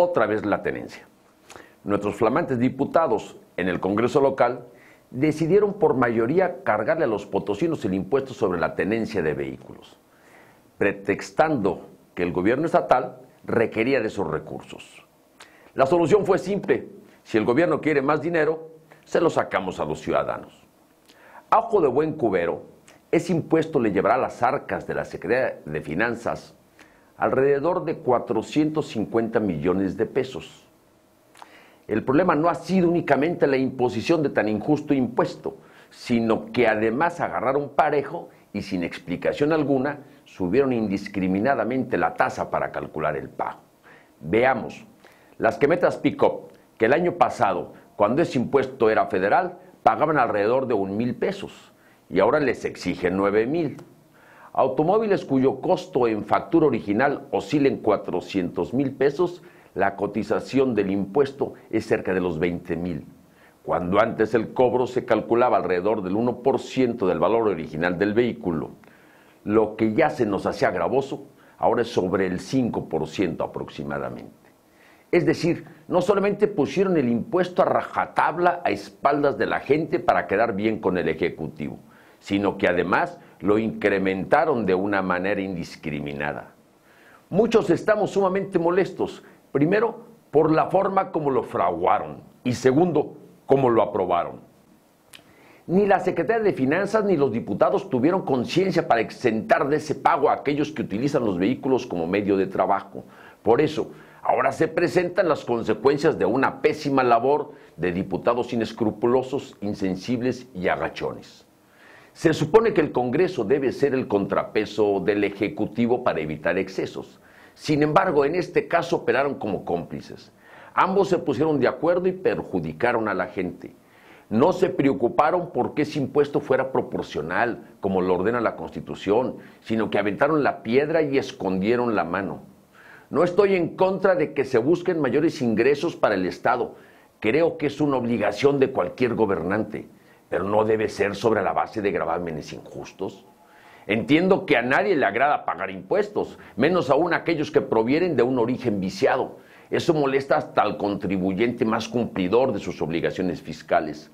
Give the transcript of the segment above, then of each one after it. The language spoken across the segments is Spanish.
otra vez la tenencia. Nuestros flamantes diputados en el Congreso local decidieron por mayoría cargarle a los potosinos el impuesto sobre la tenencia de vehículos, pretextando que el gobierno estatal requería de esos recursos. La solución fue simple: si el gobierno quiere más dinero, se lo sacamos a los ciudadanos. A ojo de buen cubero, ese impuesto le llevará a las arcas de la Secretaría de Finanzas alrededor de 450 millones de pesos. El problema no ha sido únicamente la imposición de tan injusto impuesto, sino que además agarraron parejo y sin explicación alguna subieron indiscriminadamente la tasa para calcular el pago. Veamos, las camionetas pick-up que el año pasado, cuando ese impuesto era federal, pagaban alrededor de 1,000 pesos y ahora les exigen 9,000. Automóviles cuyo costo en factura original oscila en 400,000 pesos, la cotización del impuesto es cerca de los 20,000, cuando antes el cobro se calculaba alrededor del 1% del valor original del vehículo. Lo que ya se nos hacía gravoso, ahora es sobre el 5% aproximadamente. Es decir, no solamente pusieron el impuesto a rajatabla a espaldas de la gente para quedar bien con el Ejecutivo, sino que además lo incrementaron de una manera indiscriminada. Muchos estamos sumamente molestos, primero, por la forma como lo fraguaron y segundo, cómo lo aprobaron. Ni la Secretaría de Finanzas ni los diputados tuvieron conciencia para exentar de ese pago a aquellos que utilizan los vehículos como medio de trabajo. Por eso, ahora se presentan las consecuencias de una pésima labor de diputados inescrupulosos, insensibles y agachones. Se supone que el Congreso debe ser el contrapeso del Ejecutivo para evitar excesos. Sin embargo, en este caso operaron como cómplices. Ambos se pusieron de acuerdo y perjudicaron a la gente. No se preocuparon porque ese impuesto fuera proporcional, como lo ordena la Constitución, sino que aventaron la piedra y escondieron la mano. No estoy en contra de que se busquen mayores ingresos para el Estado. Creo que es una obligación de cualquier gobernante, pero no debe ser sobre la base de gravámenes injustos. Entiendo que a nadie le agrada pagar impuestos, menos aún aquellos que provienen de un origen viciado. Eso molesta hasta al contribuyente más cumplidor de sus obligaciones fiscales.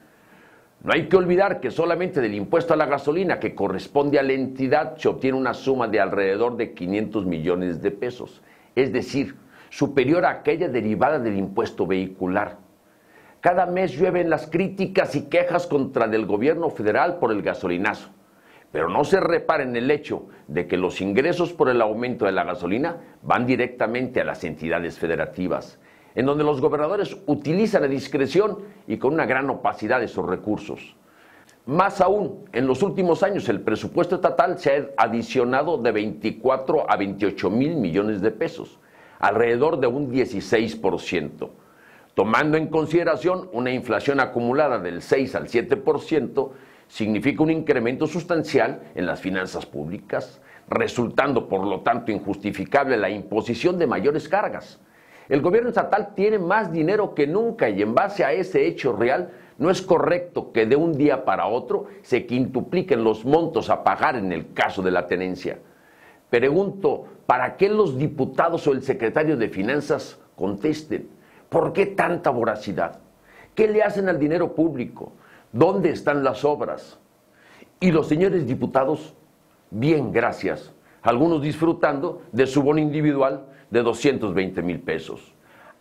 No hay que olvidar que solamente del impuesto a la gasolina que corresponde a la entidad se obtiene una suma de alrededor de 500 millones de pesos, es decir, superior a aquella derivada del impuesto vehicular. Cada mes llueven las críticas y quejas contra el gobierno federal por el gasolinazo, pero no se repara en el hecho de que los ingresos por el aumento de la gasolina van directamente a las entidades federativas, en donde los gobernadores utilizan a discreción y con una gran opacidad esos recursos. Más aún, en los últimos años el presupuesto estatal se ha adicionado de 24 a 28 mil millones de pesos, alrededor de un 16%. Tomando en consideración una inflación acumulada del 6 al 7%, significa un incremento sustancial en las finanzas públicas, resultando por lo tanto injustificable la imposición de mayores cargas. El gobierno estatal tiene más dinero que nunca y en base a ese hecho real no es correcto que de un día para otro se quintupliquen los montos a pagar en el caso de la tenencia. Pregunto, ¿para qué los diputados o el secretario de Finanzas contesten? ¿Por qué tanta voracidad? ¿Qué le hacen al dinero público? ¿Dónde están las obras? Y los señores diputados, bien, gracias, algunos disfrutando de su bono individual de 220,000 pesos.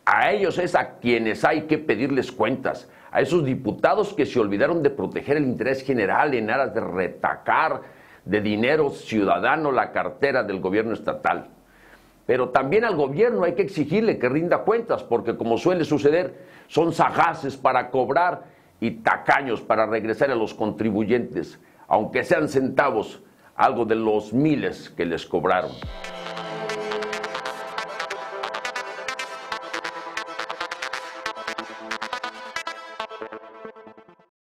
A ellos es a quienes hay que pedirles cuentas, a esos diputados que se olvidaron de proteger el interés general en aras de retacar de dinero ciudadano la cartera del gobierno estatal. Pero también al gobierno hay que exigirle que rinda cuentas, porque como suele suceder, son sagaces para cobrar y tacaños para regresar a los contribuyentes, aunque sean centavos, algo de los miles que les cobraron.